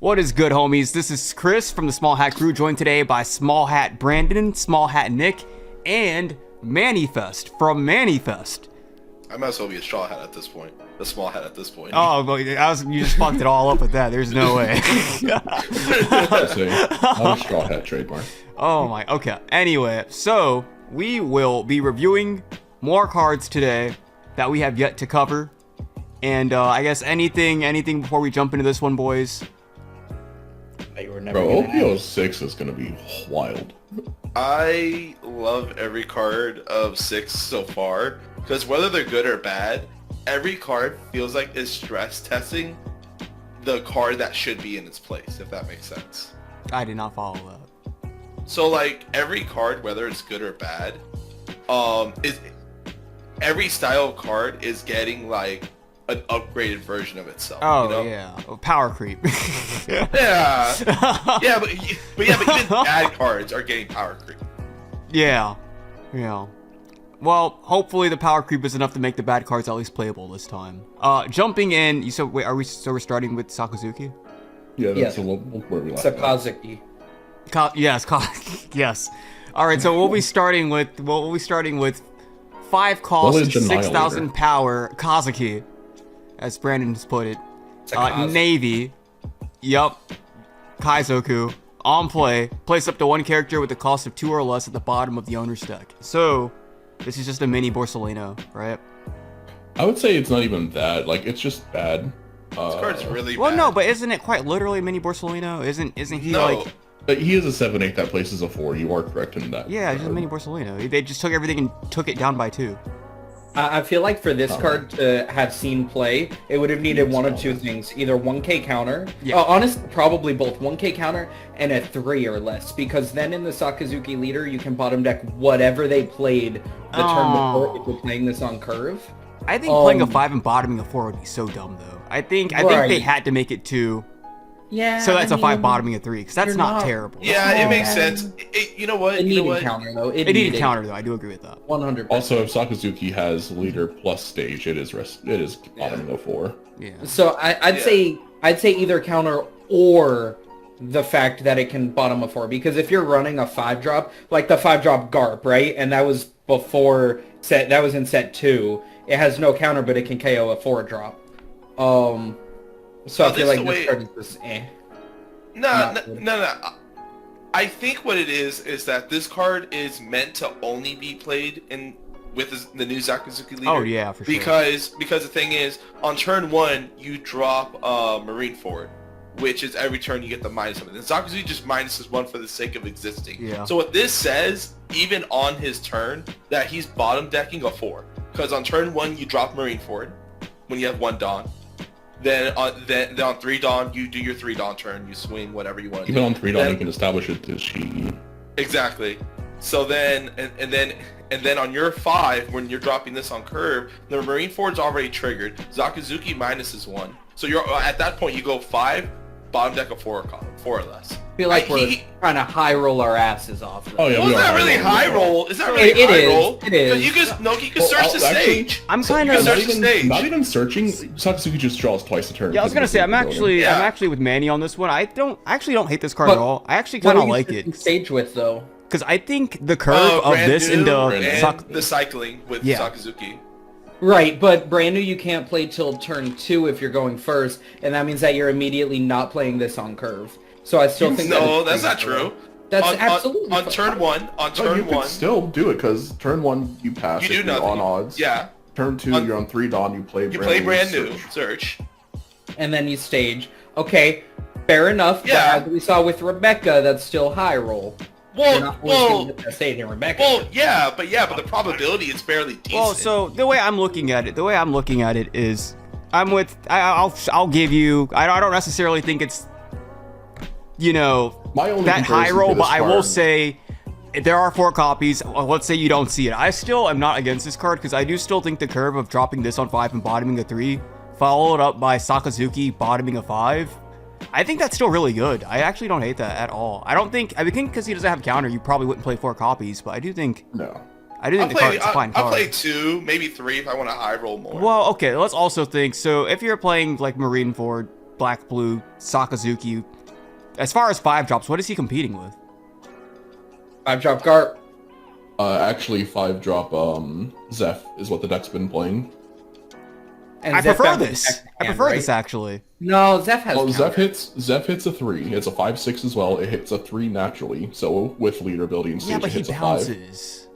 What is good, homies? This is Chris from the Small Hat Crew, joined today by Small Hat Brandon, Small Hat Nick, and Manifest from Manifest. I might as well be a straw hat at this point. A small hat at this point. Oh, well, you just fucked it all up with that. There's no way. Not a straw hat trademark. Oh my, okay. Anyway, so we will be reviewing more cards today that we have yet to cover. And I guess anything before we jump into this one, boys? Bro, OP06 is gonna be wild. I love every card of 6 so far, because whether they're good or bad, every card feels like it's stress testing the card that should be in its place, if that makes sense. I did not follow that. So like every card, whether it's good or bad, every style of card is getting like an upgraded version of itself. Oh, you know? yeah. Power creep. Yeah. Yeah, but even bad cards are getting power creep. Yeah. Well, hopefully the power creep is enough to make the bad cards at least playable this time. Jumping in, you said, wait, we're starting with Sakazuki? Yeah, that's where we left. Sakazuki. Yes. All right, so we'll be starting with 5 cost, 6,000 power Kazuki, as Brandon has put it. Navy. Yup. Kaizoku. On play. Place up to 1 character with the cost of 2 or less at the bottom of the owner's deck. So, this is just a mini Borsalino, right? I would say it's not even that. Like, it's just bad. This card's really well, bad. no, but isn't it quite literally a mini Borsalino? Isn't he like... But he is a 7/8 that places a 4. You are correct in that. Yeah, just a mini Borsalino. They just took everything and took it down by 2. I feel like for this card to have seen play, it would have needed one of 2 things. Either 1k counter, honestly, probably both 1k counter and a 3 or less, because then in the Sakazuki leader, you can bottom deck whatever they played the turn before if you're playing this on curve. I think playing a 5 and bottoming a 4 would be so dumb, though. I think they had to make it 2. Yeah. So that's a 5 bottoming a 3, because that's not terrible. Yeah, it makes sense. You know what? It needed counter, though. It needed counter, though. I do agree with that. 100%. Also, if Sakazuki has leader plus stage, it is bottoming a 4. Yeah. So I'd say either counter or the fact that it can bottom a 4, because if you're running a 5-drop, like the 5-drop Garp, right? And that was before that was in set 2. It has no counter, but it can KO a 4-drop. So I feel like this card is just No. I think what it is that this card is meant to only be played with the new Sakazuki leader. Oh yeah, for sure. Because the thing is, on turn 1 you drop Marine Forward, which is every turn you get the minus something. And Sakazuki just minuses 1 for the sake of existing. Yeah. So what this says, even on his turn, that he's bottom decking a 4. Because on turn 1 you drop Marine Forward when you have 1 Dawn. Then on 3 Dawn, you do your 3 Dawn turn, you swing whatever you want to do. Even on 3 Dawn, you can establish it to Shigi. Exactly. So then, and then on your 5, when you're dropping this on curve, the Marine Forward's already triggered. Sakazuki minuses 1. So you're at that point, you go 5, bottom deck a 4 or less. I feel like we're trying to high roll our asses off. Oh yeah, well, it's not really high roll. It's not really high roll. It is. You can search the stage. I'm kind of not even searching. Sakazuki just draws twice a turn. Yeah, I was gonna say I'm actually with Manny on this one. I actually don't hate this card at all. I actually kind of like it. Stage with though, because I think the curve of this into the cycling with Sakazuki. Right, but brand new you can't play till turn 2 if you're going first, and that means that you're immediately not playing this on curve. So I still think that's not true. That's absolutely on turn 1. On turn 1, can still do it because turn 1 you pass. You do nothing on odds. Yeah. Turn 2 you're on 3 Dawn. You play brand new search. And then you stage. Okay, fair enough. Yeah. As we saw with Rebecca, that's still high roll. Well, Rebecca. Well, yeah, but the probability is fairly decent. Well, so the way I'm looking at it is, I'll give you. I don't necessarily think it's, that high roll, but I will say there are 4 copies. Let's say you don't see it. I still am not against this card because I do still think the curve of dropping this on 5 and bottoming a 3, followed up by Sakazuki bottoming a 5. I think that's still really good. I actually don't hate that at all. I think because he doesn't have counter, you probably wouldn't play 4 copies, but I do think the card's a fine card. I'll play 2, maybe 3 if I want to high roll more. Well, okay, let's also think, so if you're playing like Marine Forward, black blue Sakazuki. As far as 5-drops, what is he competing with? 5-drop Garp. Actually, 5-drop Zeph is what the deck's been playing. And I Zeph prefer bounces this. back to I hand, prefer right? this actually. No, Zeph has Oh, counter. Zeph hits a 3. It's a 5/6 as well. It hits a 3 naturally. So with leader ability and stage, Yeah, but it he hits a 5. bounces.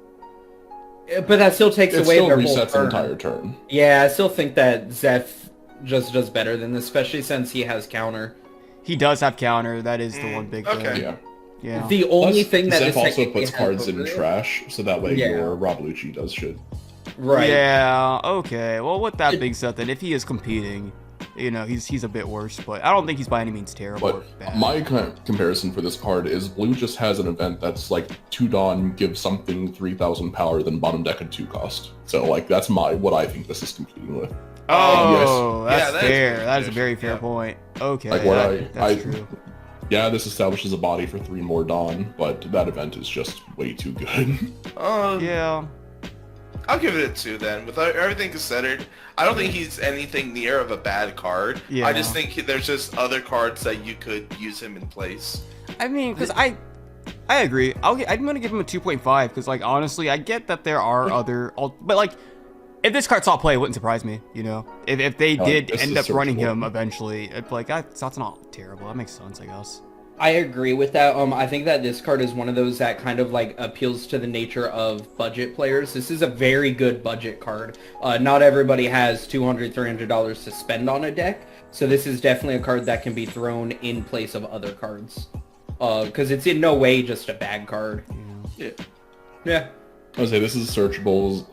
But that still takes It away still their whole resets an turn. entire turn. Yeah, I still think that Zeph just does better than this, especially since he has counter. He does have counter. That is the one big thing. okay. Yeah. Yeah. The only Plus, thing that Zeph this also technically puts has cards in over it- trash, so that way Yeah. your Rablucci does shit. Right. Yeah. Okay. Well, with that being said, then if he is competing, you know, he's a bit worse, but I don't think he's by any means terrible. or But bad. my comparison for this card is blue just has an event that's like 2 Dawn, give something 3,000 power, then bottom deck at 2 cost. So like that's what I think this is competing with. Oh, yes. that's Yeah, that is fair. very That is a fair. very fair Yeah. point. Okay, Like, what that's true. Yeah, this establishes a body for 3 more Dawn, but that event is just way too good. Yeah. I'll give it a 2 then. With everything considered, I don't think he's anything near of a bad card. Yeah. I just think there's just other cards that you could use him in place. I mean, because I agree. I'm gonna give him a 2.5 because, like, honestly, I get that there are other, but like, if this card saw play, it wouldn't surprise me. You know, if they did this end is up running searchable. him eventually, it's like that's not terrible. That makes sense, I guess. I agree with that. I think that this card is one of those that kind of like appeals to the nature of budget players. This is a very good budget card. Not everybody has $200, $300 to spend on a deck, so this is definitely a card that can be thrown in place of other cards. Because it's in no way just a bad card. Yeah. Yeah. I would say this is searchable.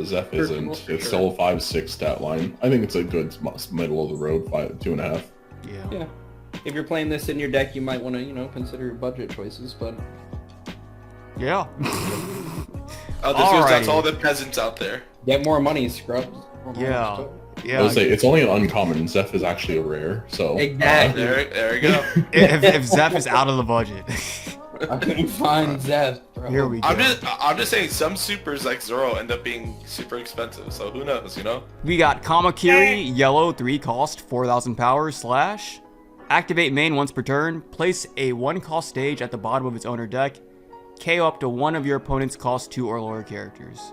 Zeph Searchable isn't. for It's sure. still a 5/6 stat line. I think it's a good middle of the road, 2.5. Yeah. Yeah. If you're playing this in your deck, you might want to, consider your budget choices, but... Yeah. That's Alrighty. all the peasants out there. Get more money, scrubs. More money, Yeah. scrubs. I Yeah. would say it's only an uncommon. Zeph is actually a rare, so Exactly. There you go. if Zeph is out of the budget. I couldn't find Zeph, bro. Here we go. I'm just saying some supers like Zoro end up being super expensive, so who knows, you know? We got Kamakiri, yellow, 3 cost, 4,000 power, slash. Activate main once per turn. Place a 1 cost stage at the bottom of its owner deck. KO up to one of your opponent's cost 2 or lower characters.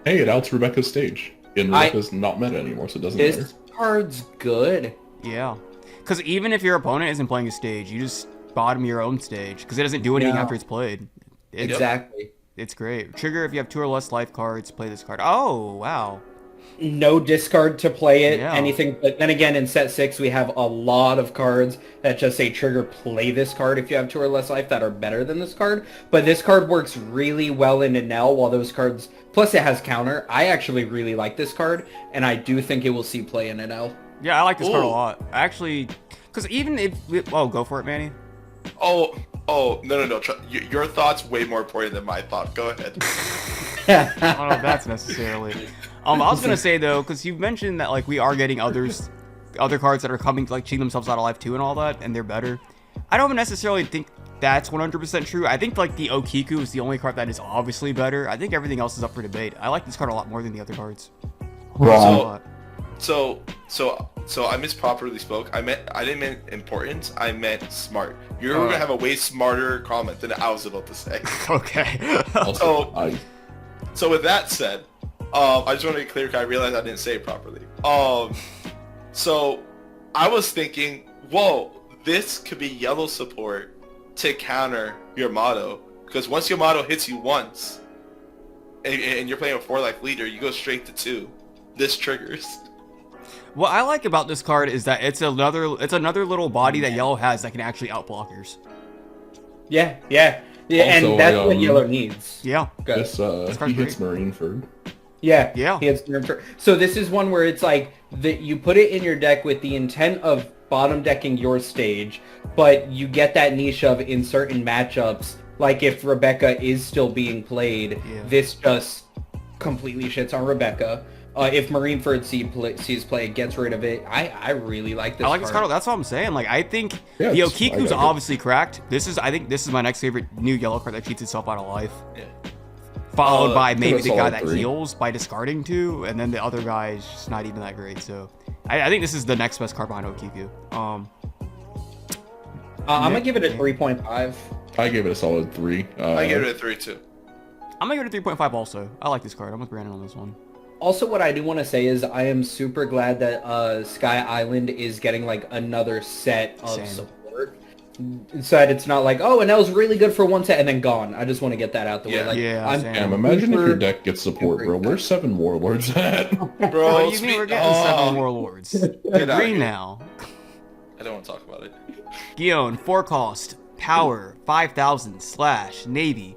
hey, it outs Rebecca's stage. And Rebecca's not meta anymore, so it doesn't matter. This card's good. Yeah. Because even if your opponent isn't playing a stage, you just bottom your own stage. Because it doesn't do anything Yeah. after it's played. Exactly. It's great. Trigger if you have 2 or less life cards, play this card. Oh, wow. No discard to play it, Yeah. anything. But then again, in set 6, we have a lot of cards that just say trigger play this card if you have 2 or less life that are better than this card. But this card works really well in Enel, while those cards... Plus, it has counter. I actually really like this card, and I do think it will see play in Enel. Yeah, I like this card a Ooh. lot. Actually, because even if... Oh, go for it, Manny. Oh, no. Your thought's way more important than my thought. Go ahead. I don't know if that's necessarily. I was gonna say though, because you mentioned that like we are getting other cards that are coming to like cheat themselves out of life too and all that, and they're better. I don't necessarily think that's 100% true. I think like the Okiku is the only card that is obviously better. I think everything else is up for debate. I like this card a lot more than the other cards. A lot. So I misproperly spoke. I didn't mean important. I meant smart. You're gonna have a way smarter comment than I was about to say. Okay. Also, Oh. So with that said, I just want to be clear because I realized I didn't say it properly. So I was thinking, whoa, this could be yellow support to counter your motto, because once your motto hits you once, and you're playing a 4-life leader, you go straight to 2. This triggers. What I like about this card is that it's another little body that yellow has that can actually out blockers. Yeah, Also, and that's what yellow needs. Yeah. Good. This card's he hits great. Marineford. Yeah. Yeah. He has so this is one where it's like that you put it in your deck with the intent of bottom decking your stage, but you get that niche of in certain matchups, like if Rebecca is still being played, this just completely shits on Rebecca. If Marineford sees play, it gets rid of it. I really like this I like this card. That's what I'm saying. Like, I think Yeah, the I Okiku's like it. obviously cracked. I think this is my next favorite new yellow card that cheats itself out of life. Yeah. followed by maybe that's the guy solid that 3. heals by discarding 2, and then the other guy is just not even that great. So I think this is the next best card behind Okiku. I'm gonna give it a 3.5. I gave it a solid 3. I give it a 3 too. I'm gonna give it a 3.5 also. I like this card. I'm with Brandon on this one. Also, what I do want to say is I am super glad that Sky Island is getting like another set of Same. support. So that it's not like, oh, and that was really good for one set and then gone. I just want to get that out the way. Yeah. Like, Yeah, same. Damn, imagine if your super- deck gets support, bro. Where's 7 Warlords at? Bro, What do you mean we're getting 7 Warlords? Get out Green here. now. I don't want to talk about it. Gion, 4 cost, power, 5,000, slash, Navy.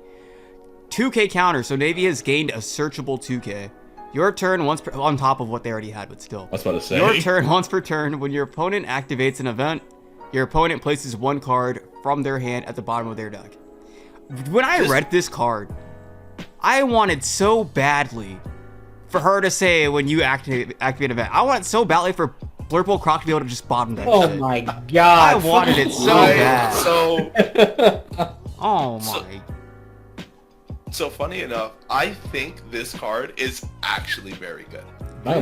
2k counter, so Navy has gained a searchable 2k. Your turn once per, on top of what they already had, but still. I was about to say. Your turn once per turn, when your opponent activates an event, your opponent places 1 card from their hand at the bottom of their deck. When I read this card, I wanted so badly for her to say when you activate an event. I wanted so badly for Blurple Croc to be able to just bottom deck oh shit. my god. I wanted it so Right, bad. Oh So my. so funny enough, I think this card is actually very good. I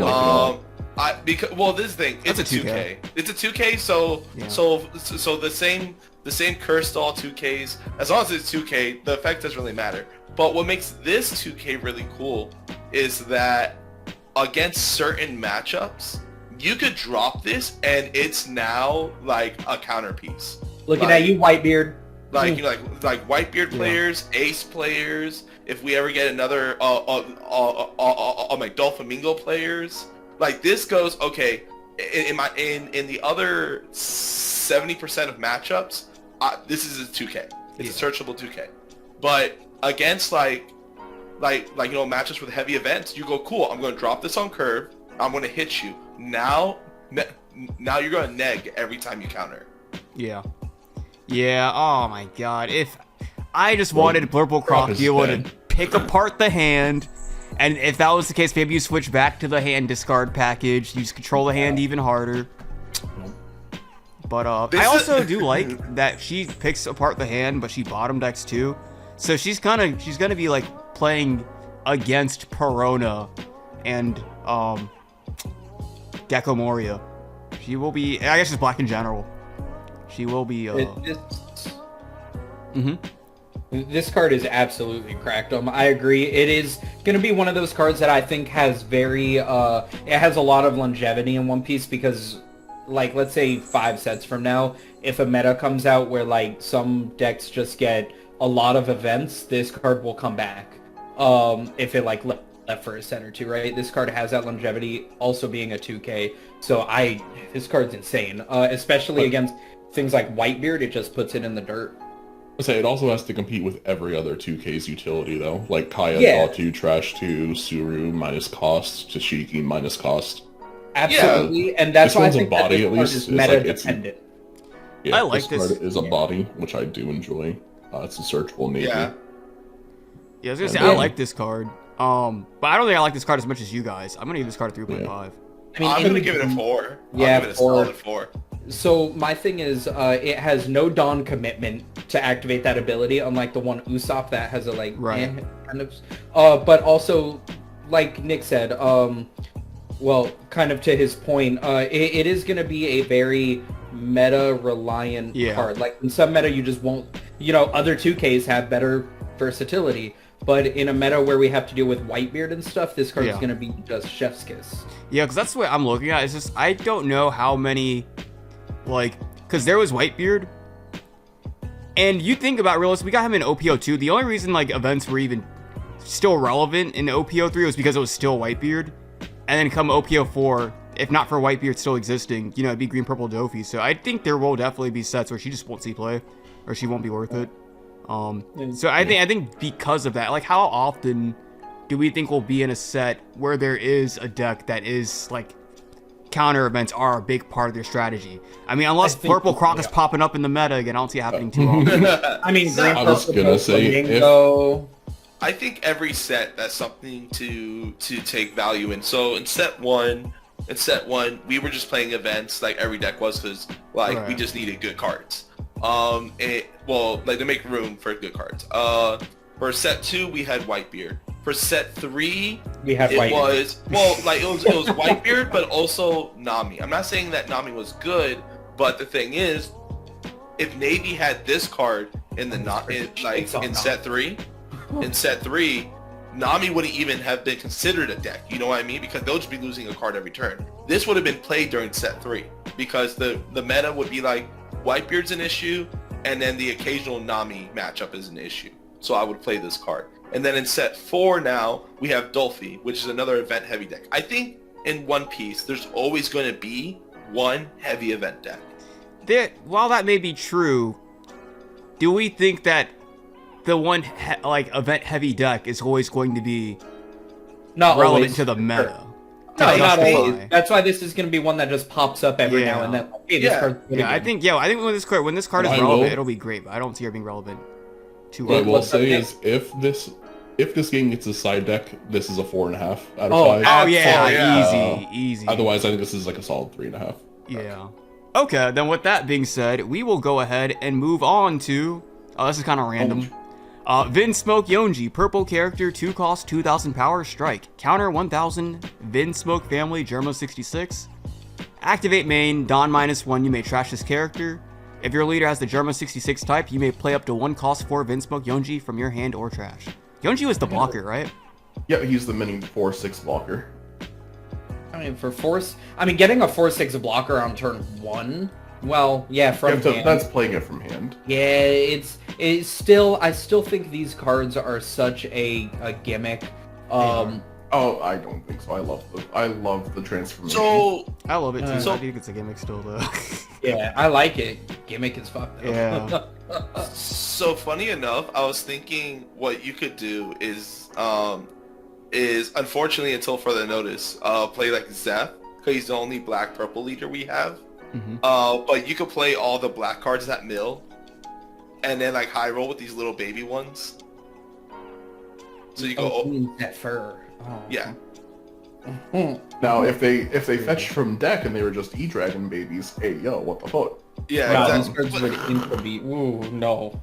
like This thing, it's That's a a 2K. It's a 2K, so Yeah. so the same curse to all 2Ks. As long as it's 2K, the effect doesn't really matter. But what makes this 2K really cool is that against certain matchups, you could drop this and it's now like a counterpiece. Looking Like- at you, Whitebeard. Like you know, like Whitebeard players, Ace players. If we ever get another like Dolphamingo players, like this goes okay. In the other 70% of matchups, this is a 2K. It's a searchable 2K. But against like matchups with heavy events, you go cool. I'm going to drop this on curve. I'm going to hit you. Now you're going to neg every time you counter. Yeah. Yeah, oh my god. If I just wanted Blurple Croc to be able to pick apart the hand, and if that was the case, maybe you switch back to the hand discard package, you just control the hand even harder. But I also do like that she picks apart the hand, but she bottom decks too. So she's gonna be like playing against Perona and Gecko Moria. She will be, I guess, just black in general. She will be. This card is absolutely cracked. I agree. It is going to be one of those cards that I think has very, it has a lot of longevity in One Piece because, like, let's say 5 sets from now, if a meta comes out where, like, some decks just get a lot of events, this card will come back. If it, like, left for a set or 2, right? This card has that longevity, also being a 2K. So this card's insane, especially against things like Whitebeard. It just puts it in the dirt. I say it also has to compete with every other 2K's utility though, like Kaya, Yeah. Draw 2, Trash 2, Suru minus cost, Tashiki minus cost. Absolutely, and that's This why I one's a think that body, this at card least. is It's like- meta it's- dependent. Yeah, I like this this. card is a body, which I do enjoy. It's a searchable Navy. Yeah. Yeah, I was gonna say Yeah. I like this card. But I don't think I like this card as much as you guys. I'm gonna give this card a 3.5. I mean, I'm gonna even- give it a 4. Yeah, I'll give it a 4. solid 4. So my thing is, it has no Dawn commitment to activate that ability, unlike the one Usopp that has a like Right. kind of. But also, like Nick said, well, kind of to his point, it is going to be a very meta reliant card. Like in some meta, you just won't. Other 2Ks have better versatility. But in a meta where we have to deal with Whitebeard and stuff, this card is going to be just chef's kiss. Yeah, because that's the way I'm looking at it. It's just, I don't know how many, because there was Whitebeard, and you think about realistically, we got him in OP02. The only reason, events were even still relevant in OP03 was because it was still Whitebeard, and then come OP04, if not for Whitebeard still existing, it'd be Green Purple Dofi. So I think there will definitely be sets where she just won't see play, or she won't be worth it. So I think because of that, how often do we think we'll be in a set where there is a deck that is counter events are a big part of their strategy? I mean, unless Purple Croc is popping up in the meta again, I don't see it happening too often. I mean, Green I was Purple gonna say, Flamingo. I think every set that's something to take value in. So in set one, we were just playing events like every deck was because we just needed good cards. To make room for good cards. For set 2, we had Whitebeard. For set 3, We had it Whitebeard. was it was Whitebeard, but also Nami. I'm not saying that Nami was good, but the thing is, if Navy had this card in the in set 3, Nami wouldn't even have been considered a deck. You know what I mean? Because they'll just be losing a card every turn. This would have been played during set 3 because the meta would be like Whitebeard's an issue, and then the occasional Nami matchup is an issue. So I would play this card. And then in set 4 now, we have Dolphy, which is another event-heavy deck. I think in One Piece, there's always going to be one heavy event deck. While that may be true, do we think that the one event-heavy deck is always going to be Not relevant always. to the meta? No, not Justify. always. That's why this is going to be one that just pops up every now and then. Hey, this card's really Yeah, I good. think when this card is I relevant, will- it'll be great. But I don't see her being relevant too What I early. will say is, if this game gets a side deck, this is a 4.5 out of Oh, 5. Oh yeah, Yeah. easy. Otherwise, I think this is like a solid 3.5. Yeah. Okay, then with that being said, we will go ahead and move on to... Oh, this is kind of random. Vinsmoke Yonji, purple character, 2 cost, 2000 power, strike. Counter 1000, Vinsmoke family, Germo 66. Activate main, Don -1, you may trash this character. If your leader has the Germo 66 type, you may play up to 1 cost 4 Vinsmoke Yonji from your hand or trash. Yonji was the blocker, right? Yeah, he's the mini 4/6 blocker. I mean, getting a 4/6 blocker on turn 1. Well, yeah, from hand. That's playing it from hand. Yeah, it's still. I still think these cards are such a gimmick. Oh, I don't think so. I love the transformation. So I love it too. So- I think it's a gimmick still, though. Yeah, I like it. Gimmick is fucked though. Yeah. So funny enough, I was thinking what you could do is unfortunately until further notice, play like Zeph, because he's the only black purple leader we have. But you could play all the black cards at mill, and then like high roll with these little baby ones. So you go, that fur. Oh. yeah. Now, if they fetched from deck and they were just E-Dragon babies, hey yo, what the fuck? Yeah, Wow, these exactly. cards would instantly. Ooh, no.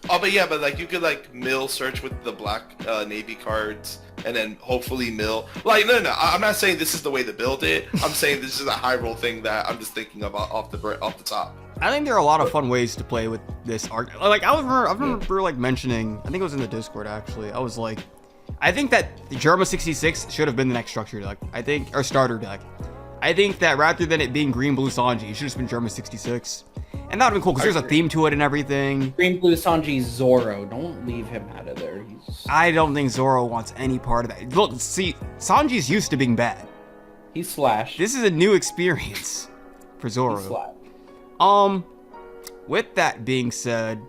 Oh, but yeah, but like you could like mill search with the black navy cards, and then hopefully mill. Like no, I'm not saying this is the way to build it. I'm saying this is a high roll thing that I'm just thinking about off the top. I think there are a lot of fun ways to play with this art. Like I remember like mentioning, I think it was in the Discord actually. I was like, I think that the Germa 66 should have been the next structure deck. Or starter deck. I think that rather than it being green blue Sanji, it should have just been Germa 66. And that would have been cool because there's a theme to it and everything. Green Blue Sanji Zoro. Don't leave him out of there. I don't think Zoro wants any part of that. Look, see, Sanji's used to being bad. He's Slash. This is a new experience for He's Zoro. Slash. With that being said,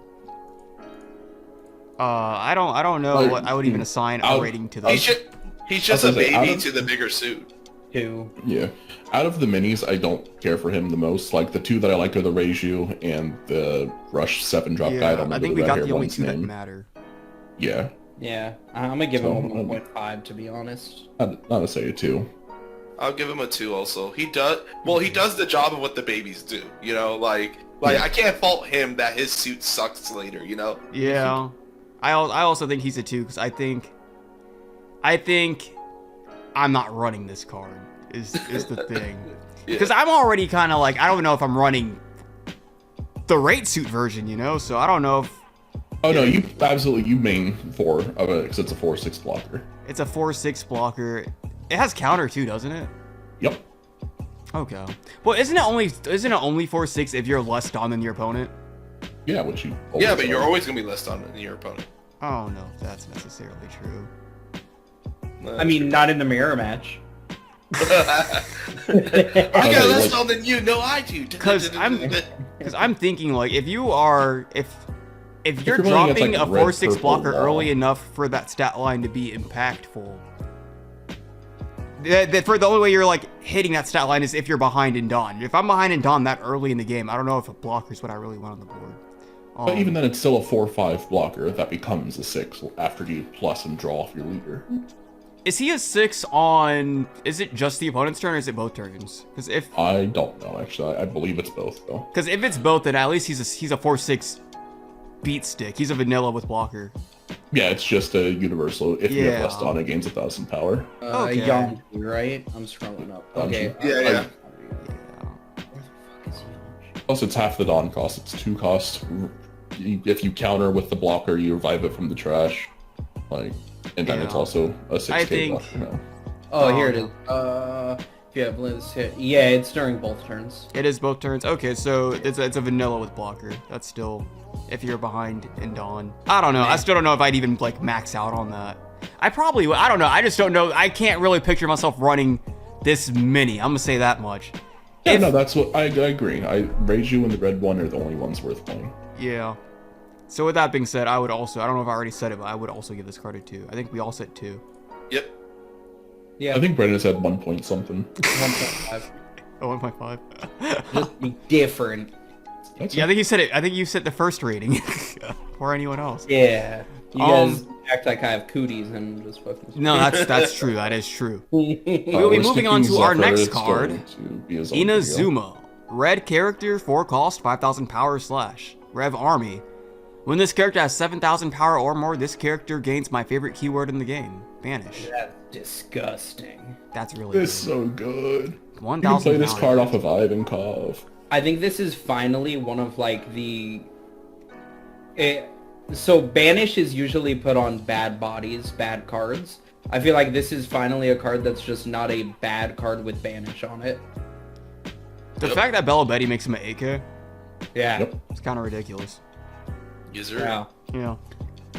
I don't know what I would even assign a rating to He's those. just a baby to the bigger suit. Two. Yeah. Out of the minis, I don't care for him the most. Like, the two that I like are the Reiju and the Rush 7-drop guy. I don't I remember think the we got red-haired the only one's two that name. matter. Yeah. Yeah, I'm gonna give So, him a 1.5 to be honest. Not to say a 2. I'll give him a 2 also. He does the job of what the babies do, you know, like I can't fault him that his suit sucks later, you know? Yeah. I also think he's a 2 because I think I'm not running this card is the thing. Because I'm already kind of like, I don't know if I'm running the rate suit version, you know? So I don't know if... Oh no, you main 4 of it because it's a 4/6 blocker. It's a 4/6 blocker. It has counter too, doesn't it? Yep. Okay. Well, isn't it only 4/6 if you're less done than your opponent? Yeah, which you. Yeah, but you're always gonna be less done than your opponent. I don't know if that's necessarily true. I mean, not in the mirror match. I got less done than you. No, I do. Because I'm thinking like if you're you're running dropping like a red, 4/6 purple blocker wall. early enough for that stat line to be impactful. For the only way you're like hitting that stat line is if you're behind in Dawn. If I'm behind in Dawn that early in the game, I don't know if a blocker is what I really want on the board. But even then, it's still a 4/5 blocker that becomes a 6 after you plus and draw off your leader. Is he a 6 on? Is it just the opponent's turn or is it both turns? Because if I don't know actually. I believe it's both though. if it's both, then at least he's a 4/6 beat stick. He's a vanilla with blocker. Yeah, it's just a universal. If you have Yeah. less Dawn, it gains 1,000 power. Okay. Yonju, right? I'm scrolling up. Okay. Yeah, yeah. Yeah. Plus, it's half the Dawn cost. It's 2 cost. If you counter with the blocker, you revive it from the trash. Like, and then it's Yeah. also a 6k I think- blocker now. Oh, here it no. is. If you have Liz hit. Yeah, it's during both turns. It is both turns. Okay, so it's a vanilla with blocker. That's still if you're behind in Dawn. I don't know. I still don't know if I'd even like max out on that. I probably would. I don't know. I just don't know. I can't really picture myself running this many. I'm gonna say that much. Yeah, If- no, that's what I agree. Reiju and the red one are the only ones worth playing. Yeah. So with that being said, I would also, I don't know if I already said it, but I would also give this card a 2. I think we all said 2. Yep. Yeah. I think Brendan said 1 point something. 1.5. Oh, 1.5. Just be different. That's Yeah, I think you said it. I think you said the first rating or anyone else. Yeah. You Um, guys act like I have cooties and just fucking. No, that's true. That is true. We'll We'll be moving on to our next card. Inazuma. Inazuma. Red character, 4 cost, 5,000 power slash. Rev army. When this character has 7,000 power or more, this character gains my favorite keyword in the game, Banish. That's disgusting. That's really It's so good. good. You can 1,000 play this power. card off of Ivankov. I think this is finally one of like the. So Banish is usually put on bad bodies, bad cards. I feel like this is finally a card that's just not a bad card with Banish on it. The fact that Bella Betty makes him an AK Yeah. Yep. is kind of ridiculous. User. Yeah. Yeah.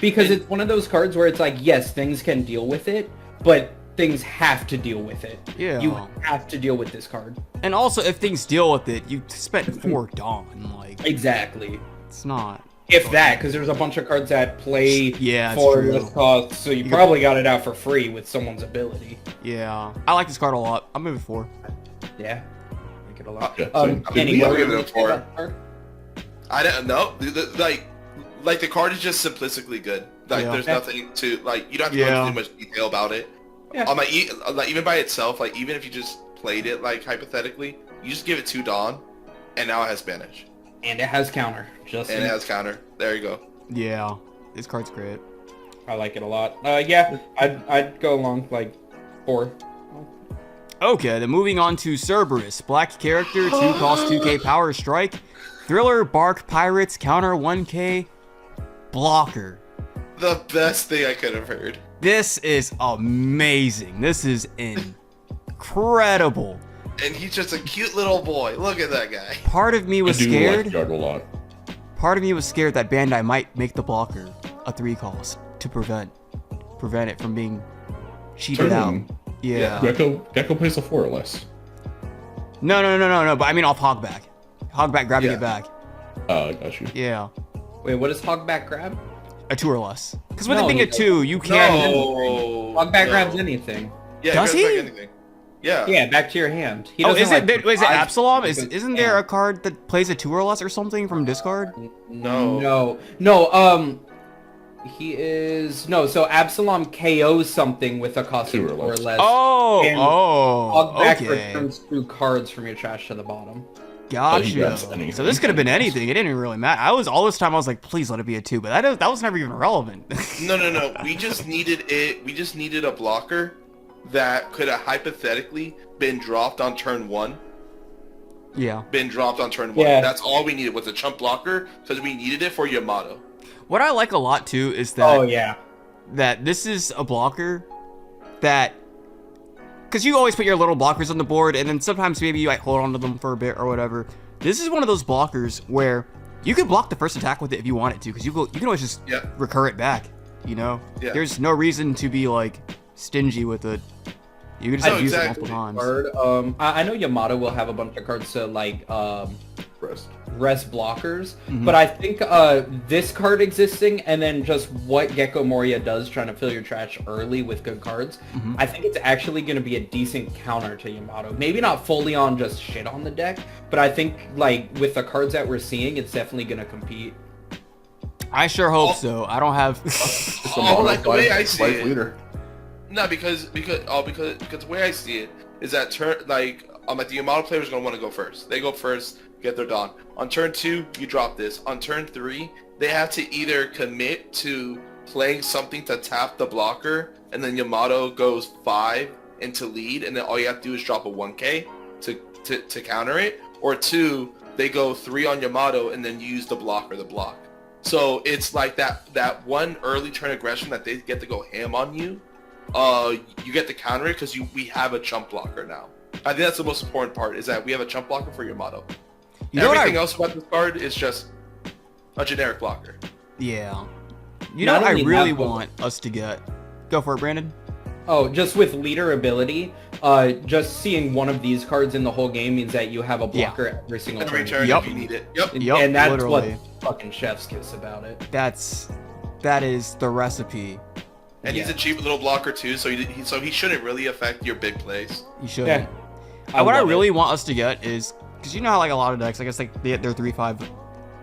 Because it's one of those cards where it's like, yes, things can deal with it, but things have to deal with it. Yeah. You have to deal with this card. And also, if things deal with it, you spent 4 Dawn. Like, Exactly. it's not. If that, because there's a bunch of cards that play Yeah, it's for true. less cost, so you probably got it out for free with someone's ability. Yeah. I like this card a lot. I'm moving 4. Yeah. Like it a lot. Yeah, Kenny, we what all were give you it a saying 4. about the card? I don't know. Like the card is just simplistically good. Like Yeah. there's nothing to like. You don't have to go Yeah. into too much detail about it. Yeah. Like even by itself, like even if you just played it like hypothetically, you just give it 2 Dawn, and now it has Banish And it has counter. Just and it has counter. There you go. Yeah. This card's great. I like it a lot. Yeah, I'd go along like 4. Okay, then moving on to Cerberus. Black character, 2 cost, 2k power strike. Thriller, Bark, Pirates, counter 1k, blocker. The best thing I could have heard. This is amazing. This is incredible. And he's just a cute little boy. Look at that guy. Part of me I was do scared. like Yard a lot. Part of me was scared that Bandai might make the blocker a 3 cost to prevent it from being cheated Turning. out. Yeah. Gecko plays a 4 or less. No. But I mean off Hogback. Hogback grabbing Yeah. it back. I got you. Yeah. Wait, what does Hogback grab? A 2 or less. Because with No, it being he a 2, you can't. No. Hogback no. grabs anything. Yeah, Does grabs he? back anything. Yeah. Yeah, back to your hand. He Oh, doesn't, is it? like, Is it provide Absalom? because- Isn't there a card that plays a 2 or less or something from discard? No. No. He is so Absalom KOs something with a cost of 2 or 4 or less. less. Oh, And oh, Hogback okay. returns 2 cards from your trash to the bottom. Gotcha. grabs anything. So this could have been anything. It didn't really matter. I was all this time I was like, please let it be a 2, but that was never even relevant. No. We just needed it. We just needed a blocker that could have hypothetically been dropped on turn 1. Yeah. Yeah. That's all we needed was a chump blocker because we needed it for Yamato. What I like a lot too is that Oh yeah. that this is a blocker that, because you always put your little blockers on the board and then sometimes maybe you like hold on to them for a bit or whatever. This is one of those blockers where you can block the first attack with it if you wanted to, because you can always just Yeah. recur it back. You know, Yeah. there's no reason to be like stingy with it. You can just No, use it exactly. multiple times. Card. I know Yamato will have a bunch of cards to like Rest. rest blockers, Mm-hmm. but I think this card existing and then just what Gecko Moria does trying to fill your trash early with good cards, Mm-hmm. I think it's actually going to be a decent counter to Yamato. Maybe not fully on just shit on the deck, but I think like with the cards that we're seeing, it's definitely going to compete. I sure hope so. I don't have. It's a Oh, model like the way I life see it. leader. No, because the way I see it is that like the Yamato player is gonna want to go first. They go first, get their Dawn. On turn 2, you drop this. On turn 3, they have to either commit to playing something to tap the blocker, and then Yamato goes 5 into lead, and then all you have to do is drop a 1k to counter it, or 2, they go 3 on Yamato and then use the blocker to block. So it's like that one early turn aggression that they get to go ham on you. You get to counter it because we have a jump blocker now. I think that's the most important part, is that we have a jump blocker for Yamato. Everything else about this card is just a generic blocker. Yeah. You know what I really want us to get? Go for it, Brandon. Oh, just with leader ability, just seeing one of these cards in the whole game means that you have a blocker every single Every turn. turn if you need it. Yep. And that's literally. what fucking chef's kiss about it. That is the recipe. And he's a cheap little blocker too, so he shouldn't really affect your big plays. You shouldn't. Yeah. What I really want us to get is, because you know how like a lot of decks, I guess like they're 3-5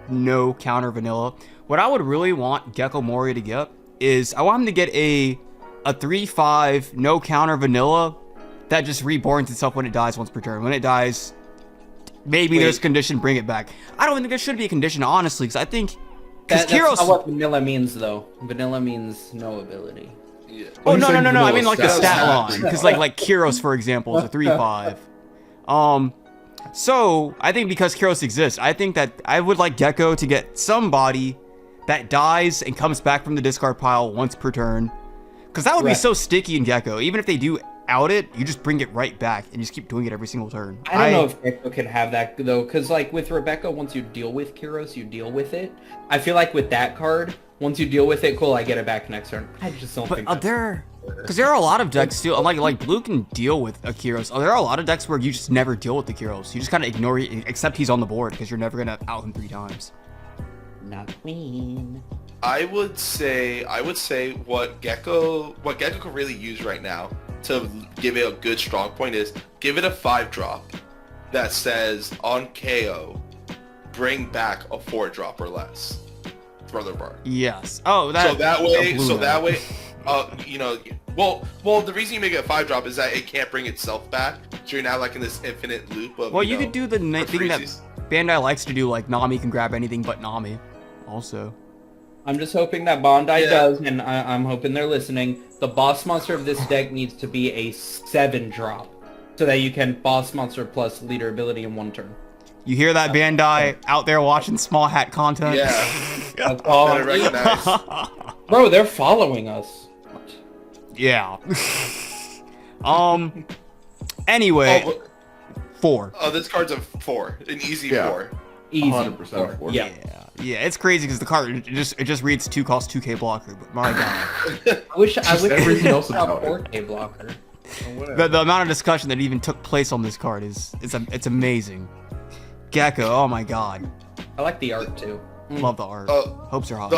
no counter vanilla. What I would really want Gecko Moria to get is I want him to get a 3-5 no counter vanilla that just reborns itself when it dies once per turn. When it dies, maybe there's condition, bring it back. I don't think there should be a condition, honestly, because I think that's not what vanilla means, though. Vanilla means no ability. Yeah. Oh no! I mean like the stat line, because like Kyros, for example, is a 3-5. So I think because Kyros exists, I think that I would like Gecko to get somebody that dies and comes back from the discard pile once per turn. Because that would be so sticky in Gecko. Even if they do out it, you just bring it right back and just keep doing it every single turn. I don't know if Gecko can have that, though, because like with Rebecca, once you deal with Kyros, you deal with it. I feel like with that card, once you deal with it, cool, I get it back next turn. I just don't think that's because there are a lot of decks too, like Blue can deal with a Kyros. There are a lot of decks where you just never deal with the Kyros. You just kind of ignore it, except he's on the board, because you're never going to out him 3 times. Not queen. I would say what Gecko could really use right now to give it a good strong point is give it a 5-drop that says on KO, bring back a 4-drop or less. Brother Bar. Yes. Oh, that. So that way, you know, well, the reason you make it a 5-drop is that it can't bring itself back. So you're now like in this infinite loop of. Well, you could do the thing that Bandai likes to do, like Nami can grab anything but Nami. Also. I'm just hoping that Bandai does, and I'm hoping they're listening. The boss monster of this deck needs to be a 7-drop, so that you can boss monster plus leader ability in 1 turn. You hear that, Bandai out there watching small hat content? Yeah. That's all Better recognize. Bro, they're following us. Yeah. Anyway, 4. Oh, this card's a 4, an easy 4. Easy. 100% 4. Yeah. Yeah, it's crazy because the card it just reads 2 cost 2k blocker, but my god. I wish everything else about about 4K blocker. The amount of discussion that even took place on this card it's amazing. Gecko, oh my god. I like the art too. Love the art. Hopes are high.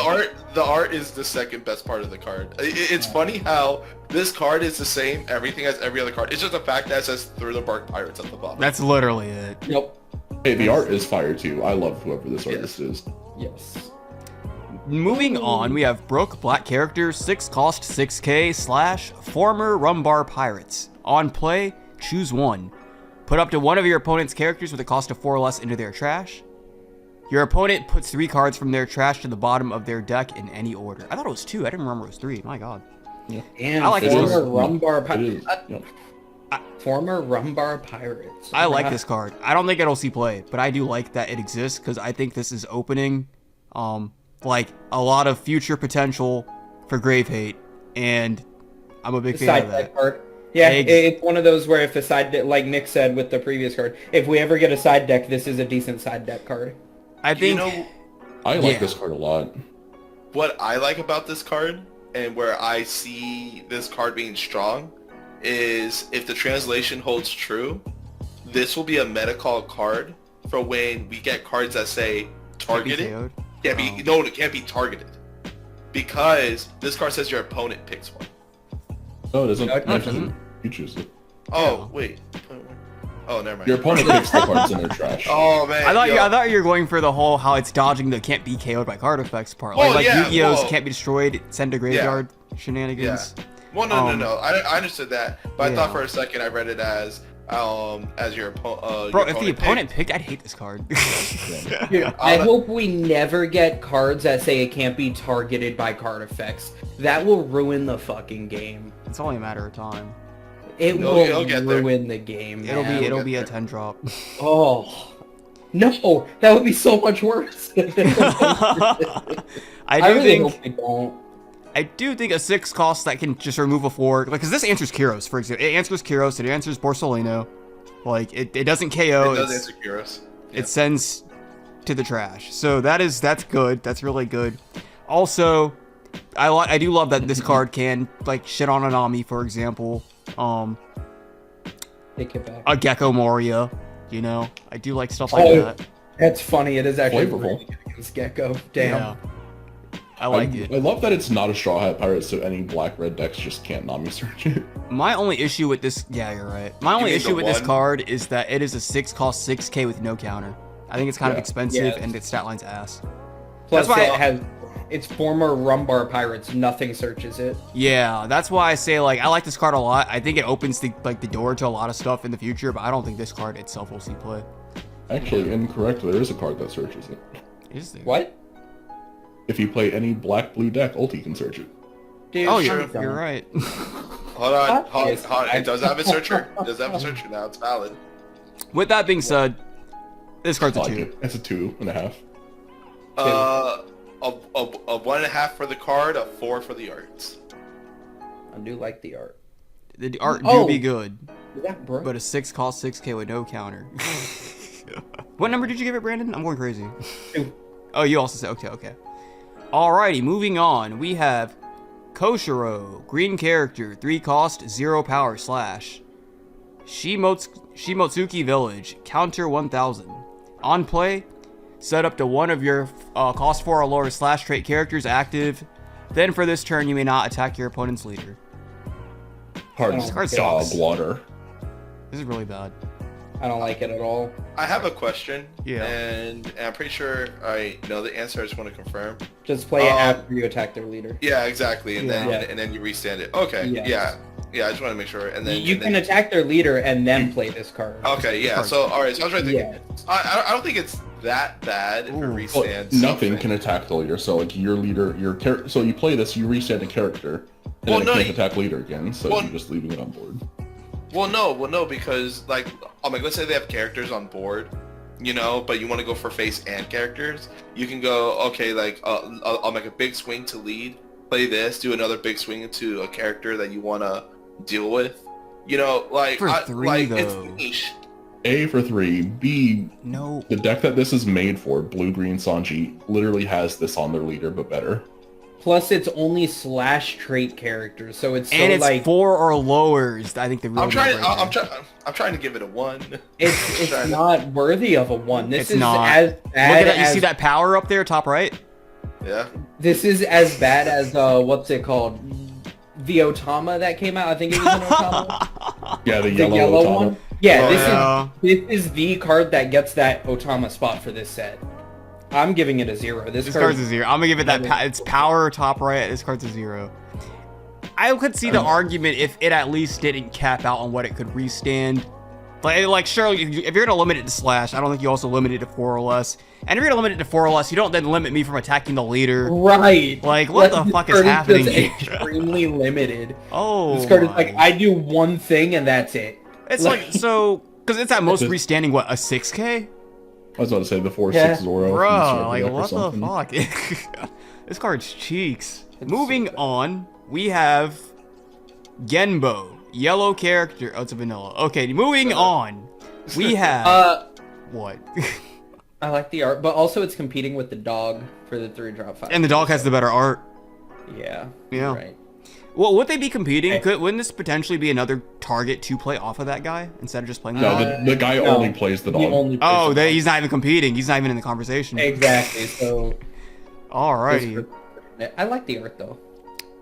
The art is the second best part of the card. It's funny how this card is the same, everything as every other card. It's just the fact that it says Thriller Bark Pirates at the bottom. That's literally it. Yep. Hey, the art is fire too. I love whoever this artist is. Yes. Moving on, we have Brook, black character, 6 cost 6k / former Rumbar Pirates. On play, choose 1. Put up to one of your opponent's characters with a cost of 4 or less into their trash. Your opponent puts 3 cards from their trash to the bottom of their deck in any order. I thought it was 2. I didn't remember it was 3. My god. Yeah. And I like former this. Rumbar Pirates. Former Rumbar Pirates. I like this card. I don't think it'll see play, but I do like that it exists because I think this is opening like a lot of future potential for Grave Hate, and I'm a big fan of that. Card. Yeah, it's one of those where if a side deck, like Nick said with the previous card, if we ever get a side deck, this is a decent side deck card. I think I like this card a lot. What I like about this card, and where I see this card being strong, is if the translation holds true, this will be a meta call card for when we get cards that say targeted. No, it can't be targeted. Because this card says your opponent picks one. Oh, it doesn't. No, it doesn't. You choose it. Oh, wait. Oh, never mind. Your opponent picks the cards in their trash. Oh, man. I thought you were going for the whole how it's dodging the can't be KO'd by card effects part. Like Yu-Gi-Oh's can't be destroyed, send to graveyard shenanigans. Yeah. Well, no. I understood that, but I thought for a second I read it as as your opponent. Bro, if the opponent picked, I'd hate this card. Dude, I hope we never get cards that say it can't be targeted by card effects. That will ruin the fucking game. It's only a matter of time. It'll ruin the game. It'll be a 10 drop. Oh. No, that would be so much worse. I really hope they don't. I do think a 6 cost that can just remove a 4, like, because this answers Kyros, for example. It answers Kyros, it answers Borsalino. Like, it doesn't KO. It does answer Kyros. Yeah. It sends to the trash. So that's good. That's really good. Also, I do love that this card can, like, shit on an Ami, for example. Take it back. A Gecko Moria, you know? I do like stuff like that. That's funny. It is actually Flavorful. really good against Gecko. Damn. Yeah. I like it. I love that it's not a Straw Hat Pirate, so any black-red decks just can't Nami search it. My only issue with this... Yeah, you're right. My only issue with this card is that it is a 6 cost 6k with no counter. I think it's kind of expensive, and its stat line's ass. Plus, That's why it has its former Rumbar Pirates. Nothing searches it. Yeah, that's why I say, like, I like this card a lot. I think it opens the door to a lot of stuff in the future, but I don't think this card itself will see play. Actually, incorrect. There is a card that searches it. Is there? What? If you play any black-blue deck, Ulti can search it. Dude, Oh, Sure. you're right. Hold on. It does have a searcher. It does have a searcher now. It's valid. With that being said, this card's I a like 2. it. It's a 2.5. A 1.5 for the card, a 4 for the arts. I do like the art. The art do be good, Is that bro? but a 6 cost 6k with no counter. What number did you give it, Brandon? I'm going crazy. 2. Oh, you also said, okay. Alrighty, moving on. We have Coshero, green character, 3 cost, 0 power, slash. Shimotsuki Village, counter 1000. On play, set up to one of your cost 4 or lower slash trait characters active. Then for this turn, you may not attack your opponent's leader. Hard This card dog sucks. water. This is really bad. I don't like it at all. I have a question. Yeah. And I'm pretty sure I know the answer. I just want to confirm. Just play it after you attack their leader. Yeah, exactly. And Yeah. then you restand it. Okay. Yes. Yeah. I just want to make sure. And then You can attack their leader and then play this card. Okay. Yeah. So all right. So I was right thinking. I don't think it's that bad if it Well, restands. nothing something. can attack the leader. So like your leader, so you play this, you restand a character, and Well, then no, it can't attack leader again. So well- you're just leaving it on board. Well, no, because like, let's say they have characters on board, you know, but you want to go for face and characters. You can go, okay, like, I'll make a big swing to lead, play this, do another big swing to a character that you want to deal with. You know, like, For 3, like though. it's niche. A for 3. B, No. the deck that this is made for, blue-green Sanji, literally has this on their leader, but better. Plus, it's only slash trait characters, so it's so And it's like 4 or lowers. I think the real I'm trying no-brainer. I'm trying to give it a 1. it's not worthy of a 1. This It's is not. as Look bad at that. You as see that power up there, top right? Yeah. this is as bad as what's it called? The Otama that came out. I think it was an Otama. Yeah, the The yellow, yellow Otama. one. Yeah, Oh, this is the card that gets that Otama spot for this set. I'm giving it a 0. This This card, card's a 0. I'm gonna give it that. It's power top right. This card's a 0. I could see the argument if it at least didn't cap out on what it could restand. Like sure, if you're gonna limit it to slash, I don't think you also limit it to 4 or less. And if you're gonna limit it to 4 or less, you don't then limit me from attacking the leader. right? Like, what the This fuck is card happening just here? extremely limited. Oh, This card is my. like, I do one thing and that's it. It's like so because it's at most restanding what, a 6k? I was about to say the 4/6 Yeah. Zoro. Bro, like or what the something. fuck? This card's cheeks. Moving on, we have Genbo, yellow character. Oh, it's a vanilla. Okay, moving on. We have what? I like the art, but also it's competing with the dog for the 3-drop 5. And the dog has the better art. Yeah. Yeah. Right. Well, would they be competing? Hey. Wouldn't this potentially be another target to play off of that guy instead of just playing? No, the the guy no. only plays the He dog. only plays Oh, the he's not even competing. He's not even in the conversation. exactly. So Alrighty. I like the art though.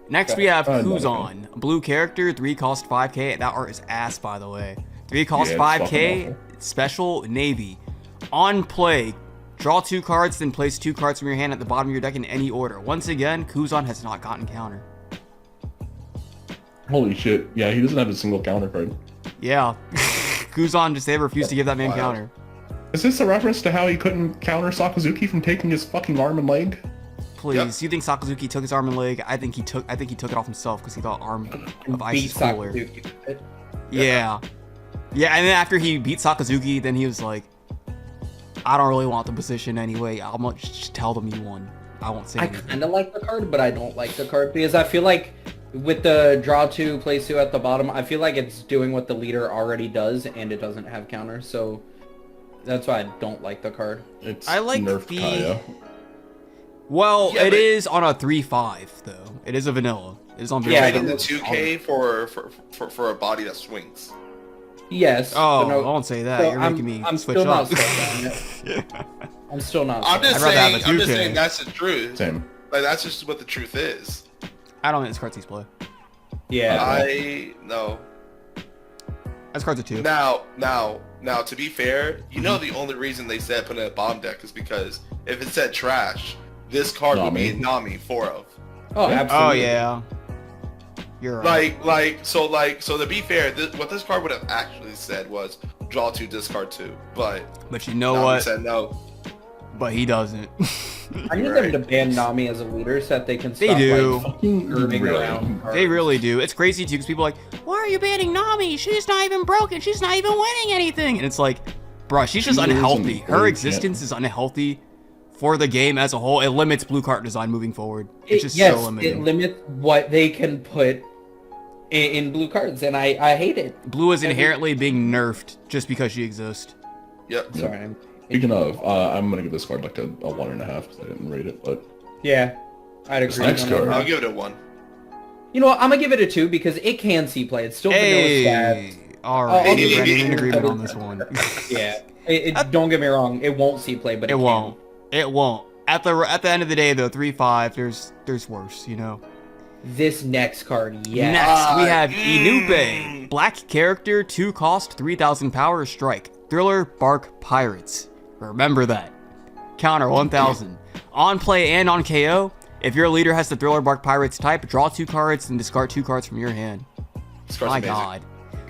Next we have no, Kuzan, blue character, 3 cost 5k. That art is ass, by the way. 3 cost Yeah, it's 5k, fucking special navy. On play, draw 2 cards, then place 2 cards from your hand at the bottom of your deck in any order. Once again, Kuzan has not gotten counter. Holy shit. Yeah, he doesn't have a single counter card. Yeah. Kuzan just they refused to give that man Wow. counter. Is this a reference to how he couldn't counter Sakazuki from taking his fucking arm and leg? Please, Yep. you think Sakazuki took his arm and leg? I think he took it off himself because he thought arm of ice Beat is cooler. Sakazuki. Yeah. Yeah, and then after he beat Sakazuki, then he was like, I don't really want the position anyway. I'll just tell them you won. I won't say I anything. kind of like the card, but I don't like the card because I feel like with the draw 2, place 2 at the bottom, I feel like it's doing what the leader already does and it doesn't have counter, so that's why I don't like the card. It's I like nerfed the- Kaya. Well, Yeah, it but- is on a 3-5 though. It is a vanilla. It is on Yeah, vanilla. Trading the it's 2K for a body that swings. Yes. Oh, but no, I won't say that. so You're making me I'm switch still up. not sold on it. I'm still not I'm sold. just I'd rather have saying. a I'm just 2K. saying that's the truth. Same. Like that's just what the truth is. I don't think this card sees play. Yeah. I no. This card's a 2. Now. To be fair, you know the only reason they said put in a bomb deck is because if it said trash, this card would be a Nami 4 of. Oh, Yeah. absolutely. Oh yeah. You're right. So to be fair, what this card would have actually said was draw 2, discard 2. But But you know Nami what? said no. But he doesn't. I need Right. them to ban Nami as a leader so that they can They stop do. like Fucking curving really. around. They really do. It's crazy too because people are like, why are you banning Nami? She's not even broken. She's not even winning anything. And it's like, bruh, she's just She is unhealthy. Her important. existence is unhealthy for the game as a whole. It limits blue card design moving forward. It's just yes, so limiting. it limits what they can put in blue cards, and I hate it. Blue is inherently being nerfed just because she exists. Yep. Sorry. I'm- Speaking of, I'm gonna give this card like a 1.5 because I didn't rate it, but Yeah, I'd agree. next on that. card. I'll give it a 1. You know what? I'm gonna give it a 2 because it can see play. It's still vanilla Hey, stats. all right, I'll give Brandon, it- in agreement on this one. Yeah. Don't get me wrong. It won't see play, but It can. won't. It won't. At the end of the day, though, 3-5. There's worse. You know. This next card, yes. Next, we have Inube. Black character, 2 cost, 3,000 power, strike. Thriller Bark Pirates. Remember that. Counter 1,000. On play and on KO, if your leader has the Thriller Bark Pirates type, draw 2 cards and discard 2 cards from your hand. This card's My amazing. god.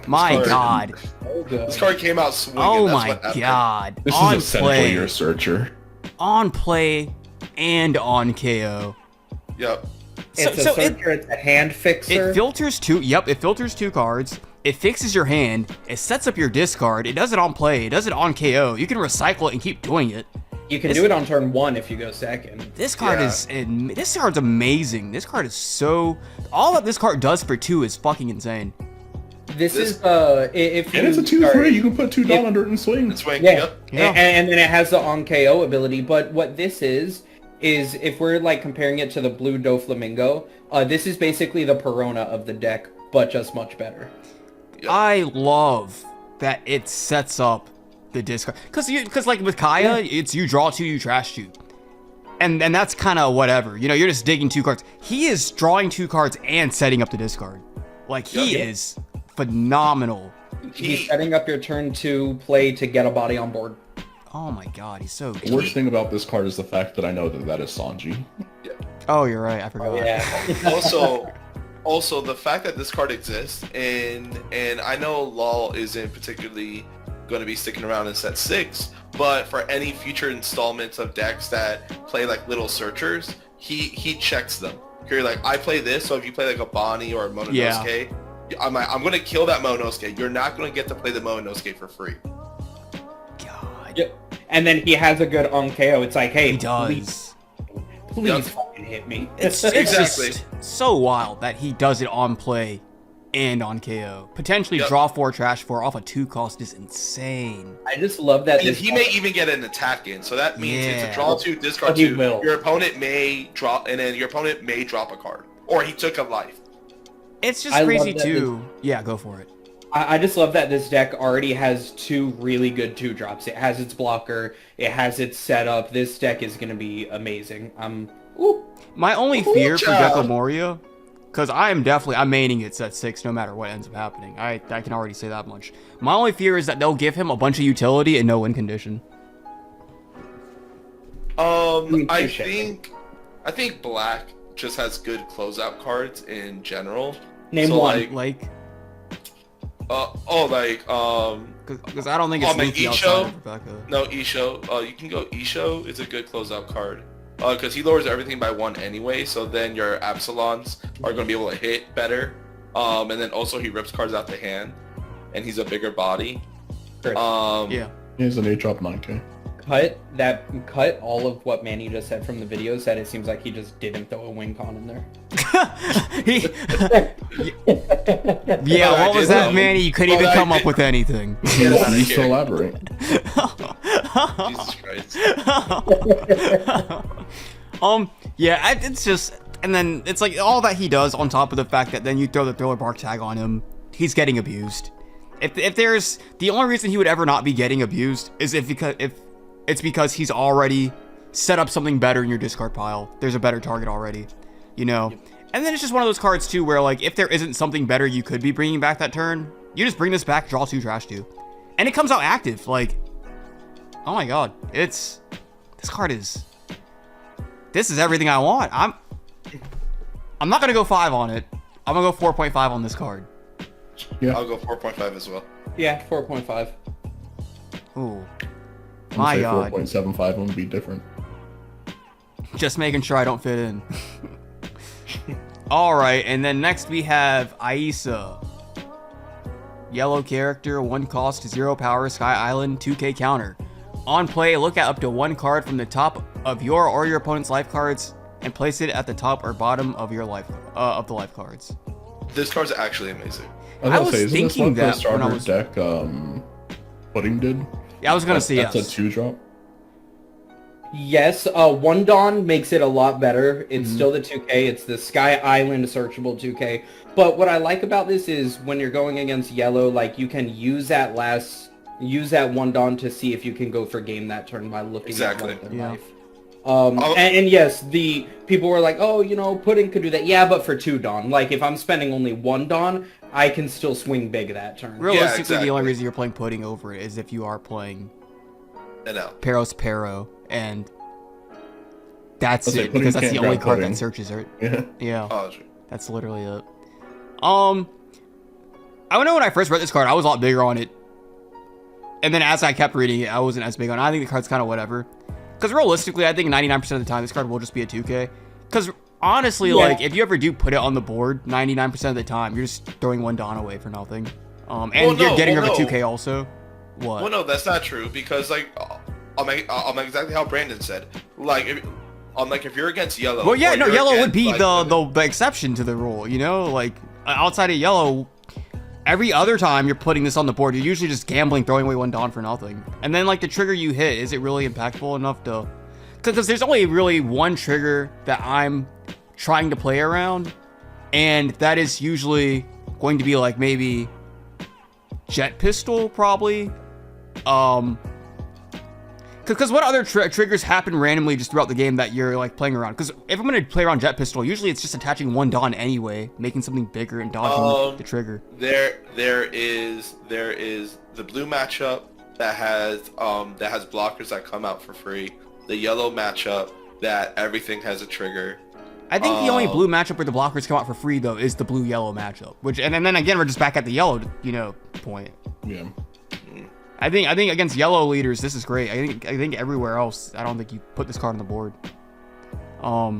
My card- god. So good. This card came out swinging. Oh that's my what happened. god. this On is essentially play. your searcher. On play and on KO. Yep. It's a searcher. It's a hand fixer. It filters 2. Yep, it filters 2 cards. It fixes your hand. It sets up your discard. It does it on play. It does it on KO. You can recycle it and keep doing it. You can do it on turn 1 if you go second. This card Yeah. this card's amazing. This card is so. All that this card does for 2 is fucking insane. This is if you And it's a 2/3. You can put 2 down under it and swing. Swing. Yeah, Yep. Yeah. And then it has the on KO ability. But what this is if we're like comparing it to the blue Doflamingo, this is basically the Perona of the deck, but just much better. Yep. I love that it sets up the discard because like with Kaya, it's you draw 2, you trash 2, and that's kind of whatever. You know, you're just digging 2 cards. He is drawing 2 cards and setting up the discard. Like he Yep. is phenomenal. He's setting up your turn 2 play to get a body on board. Oh my god, he's so The good. worst thing about this card is the fact that I know that is Sanji. Oh, you're right. I forgot. Also, the fact that this card exists, and I know LOL isn't particularly going to be sticking around in set 6, but for any future installments of decks that play like little searchers, he checks them. You're like, I play this, so if you play like a Bonnie or a Mononosuke, I'm going to kill that Mononosuke. You're not going to get to play the Mononosuke for free. God, Yep. And then he has a good on KO. It's like, hey, he please, does. please Yep. fucking hit me. It's Exactly. just so wild that he does it on play and on KO. Potentially Yep. draw 4, trash 4 off a 2 cost is insane. I just love that. And he may even get an attack in, so that means it's Yeah. a draw 2, discard But he 2. will. Your opponent may drop, and then your opponent may drop a card, or he took a life. It's just I love crazy that too. Yeah, go for it. I just love that this deck already has 2 really good 2-drops. It has its blocker. It has its setup. This deck is going to be amazing. Ooh. My only fear for child. Gecko Moria, because I'm maining it set 6 no matter what ends up happening. I can already say that much. My only fear is that they'll give him a bunch of utility and no win condition. I touche. think black just has good closeout cards in general. Name So, one. like, Like, Because I don't think it's my Luffy outside Isho? of Rebecca. No, Isho. You can go Isho is a good closeout card. Because he lowers everything by 1 anyway, so then your Absalons are going to be able to hit better. And then also he rips cards out the hand, and he's a bigger body. Yeah. He has an 8-drop 9k. Cut all of what Manny just said from the video. Said it seems like he just didn't throw a wing con in there. Yeah, what was that, Manny? You couldn't even come up with anything. Get out of Needs to here. elaborate. Jesus Christ. Yeah, it's just, and then it's like all that he does on top of the fact that then you throw the Thriller Bark tag on him, he's getting abused. If there's, the only reason he would ever not be getting abused is if it's because he's already set up something better in your discard pile. There's a better target already, you know? And then it's just one of those cards too where like if there isn't something better you could be bringing back that turn, you just bring this back, draw 2, trash 2. And it comes out active, like, oh my god, this card is, this is everything I want. I'm not gonna go 5 on it. I'm gonna go 4.5 on this card. Yeah. I'll go 4.5 as well. Yeah, 4.5. Ooh. I'd My say god. 4.75 would be different. Just making sure I don't fit in. Alright, and then next we have Aisa. Yellow character, 1 cost, 0 power, Sky Island, 2k counter. On play, look at up to 1 card from the top of your or your opponent's life cards and place it at the top or bottom of your life of the life cards. This card's actually amazing. I was isn't this thinking what the that when I starter was- deck Pudding did? Yeah, I was gonna say That's yes. a 2-drop. Yes, 1 Dawn makes it a lot better. It's still the 2K. It's the Sky Island searchable 2K. But what I like about this is when you're going against yellow, like you can use that 1 Dawn to see if you can go for game that turn by looking Exactly. at one of their Yeah. life. And yes, the people were like, oh, you know, Pudding could do that. Yeah, but for 2 Dawn. Like if I'm spending only 1 Dawn, I can still swing big that turn. Realistically, exactly. the only reason you're playing Pudding over it is if you are playing NL. Pero, and that's I'll say it, Pudding because that's can't the only grab card Pudding. that searches it. Yeah. Yeah, Oh, true. that's literally it. I know when I first read this card, I was a lot bigger on it. And then as I kept reading it, I wasn't as big on it. I think the card's kind of whatever. Because realistically, I think 99% of the time, this card will just be a 2K. Because honestly, like, if you ever do put it on the board, 99% of the time, you're just throwing 1 Dawn away for nothing. And you're getting rid of a 2K also. What? Well, no, that's not true because like, I'm exactly how Brandon said. Like, if you're against yellow. Well, yeah, or no, you're yellow would against, be like, the exception to the rule, you know? Like, outside of yellow, every other time you're putting this on the board, you're usually just gambling, throwing away 1 Dawn for nothing. And then, like, the trigger you hit, is it really impactful enough to... Because there's only really 1 trigger that I'm trying to play around, and that is usually going to be, like, maybe Jet Pistol, probably. Because what other triggers happen randomly just throughout the game that you're like playing around? Because if I'm going to play around Jet Pistol, usually it's just attaching 1 Dawn anyway, making something bigger and dodging the trigger. There is the blue matchup that has blockers that come out for free. The yellow matchup that everything has a trigger. I think the only blue matchup where the blockers come out for free though is the blue-yellow matchup. Which and then again we're just back at the yellow, point. Yeah. I think against yellow leaders this is great. I think everywhere else I don't think you put this card on the board. I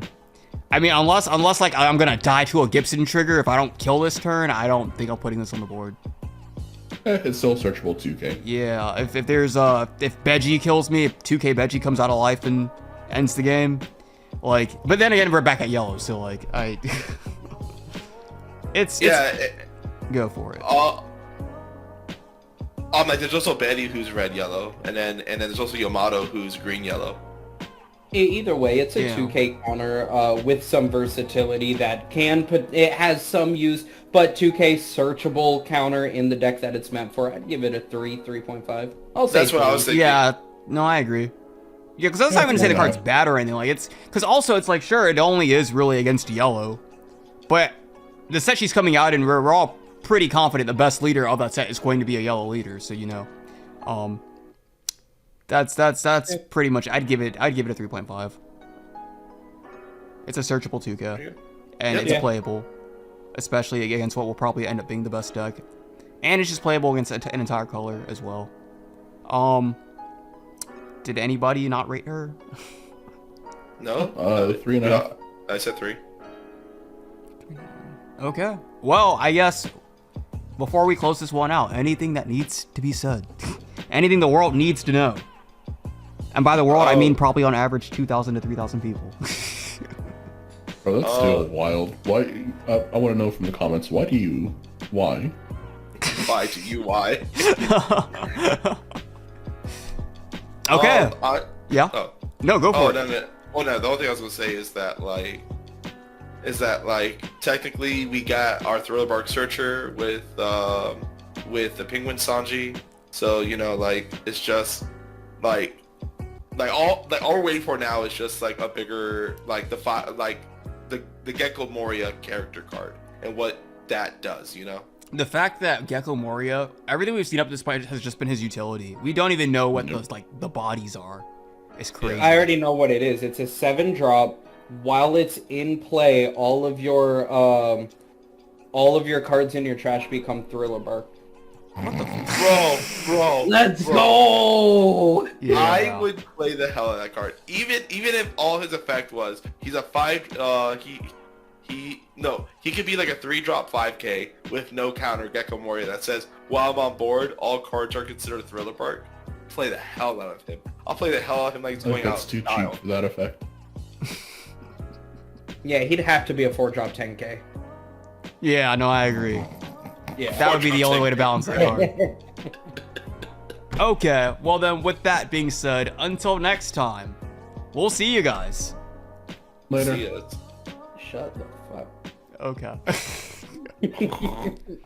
mean unless like I'm gonna die to a Gibson trigger if I don't kill this turn, I don't think I'm putting this on the board. It's still searchable 2K. Yeah, if there's if Beji kills me, if 2K Beji comes out of life and ends the game, like, but then again we're back at yellow, so like it's go for it. Like there's also Betty who's red yellow, and then there's also Yamato who's green yellow. Either way, it's a 2K counter with some versatility that can put. It has some use, but 2K searchable counter in the deck that it's meant for. I'd give it a 3.5. I'll say That's what I was thinking. Yeah, no, I agree. Yeah, because that's not even to say the card's bad or anything. Like it's because also it's like sure it only is really against yellow, but the set she's coming out in, we're all pretty confident the best leader of that set is going to be a yellow leader. So that's pretty much. I'd give it a 3.5. It's a searchable 2K, and it's playable, especially against what will probably end up being the best deck. And it's just playable against an entire color as well. Did anybody not rate her? No? 3.5. I said 3. Okay. Well, I guess before we close this one out, anything that needs to be said, anything the world needs to know. And by the world, I mean probably on average 2,000 to 3,000 people. Bro, that's still wild. Why? I want to know from the comments. Why? Why do you? Why? Okay. Yeah. Oh. No, go for it. No. Oh no. The only thing I was gonna say is that technically we got our Thriller Bark Searcher with the Penguin Sanji. So it's just all we're waiting for now is just like a bigger the Gecko Moria character card and what that does. The fact that Gecko Moria, everything we've seen up to this point has just been his utility. We don't even know what those the bodies are. It's crazy. I already know what it is. It's a 7-drop. While it's in play, all of your cards in your trash become Thriller Bark. Bro. Let's go! Yeah. I would play the hell out of that card. Even if all his effect was he's a 5 he could be like a 3-drop 5k with no counter Gecko Moria that says while I'm on board all cards are considered Thriller Bark. Play the hell out of him. I'll play the hell out of him like he's going out. That's too cheap for that effect. Yeah, he'd have to be a 4-drop 10k. Yeah, no, I agree. Yeah. That would be the only way to balance that card. Okay, well then, with that being said, until next time, we'll see you guys. Later. See ya. Shut the fuck. Okay.